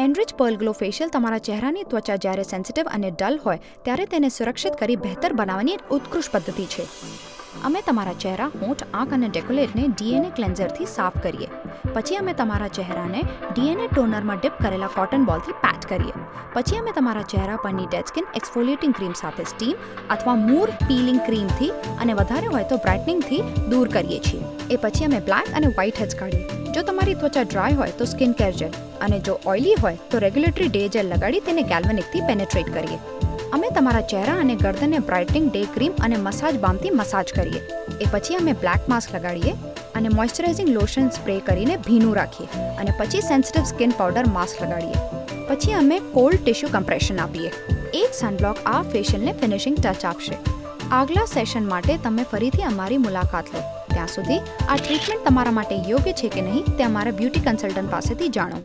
Enrich Perl glow facial તમારા ચહેરાની ત્વચા જ્યારે સેન્સિટિવ અને ડલ હોય ત્યારે તેને સુરક્ષિત કરી બહેતર બનાવવાની એક ઉત્કૃષ્ટ પદ્ધતિ છે. અમે તમારા ચહેરા, હોઠ, આંખ અને ડેકોલેટને DNA ક્લેન્ઝરથી સાફ કરીએ. પછી અમે તમારા ચહેરાને DNA ટોનરમાં ડિપ કરેલા કોટન બોલથી પેટ કરીએ. પછી અમે તમારા ચહેરા પરની ડેડ સ્કિન એક્સફોલિએટિંગ ક્રીમ સાથે સ્ટીમ અથવા મૂર પીલિંગ ક્રીમથી અને વધારે હોય તો બ્રાઇટનિંગથી દૂર કરીએ છીએ. એ પછી અમે બ્લેક અને વ્હાઇટ હેડ્સ કાઢીએ. જો તમારી ત્વચા ડ્રાય હોય તો સ્કિન કેર જેલ અને જો ઓઇલી હોય તો રેગ્યુલેટરી ડે જેલ લગાડી તેને ગેલ્વેનિકથી પેનેટ્રેટ કરીએ. અમે તમારા ચહેરા અને ગરદનને બ્રાઇટનિંગ ડે ક્રીમ અને મસાજ બામથી મસાજ કરીએ. એ પછી અમે બ્લેક માસ્ક લગાડીએ અને મોઇશ્ચરાઇઝિંગ લોશન સ્પ્રે કરીને ભીનું રાખીએ અને પછી સેન્સિટિવ સ્કિન પાવડર માસ્ક લગાડીએ. પછી અમે કોલ્ડ ટિશ્યુ કમ્પ્રેશન આપીએ. એ જ સનબ્લોક આ ફેશિયલને ફિનિશિંગ ટચ આપશે. આગલા સેશન માટે તમે ફરીથી અમારી મુલાકાત લો. ત્યાં સુધી આ ટ્રીટમેન્ટ તમારા માટે યોગ્ય છે કે નહીં તે અમારા બ્યુટી કન્સલ્ટન્ટ પાસેથી જાણો.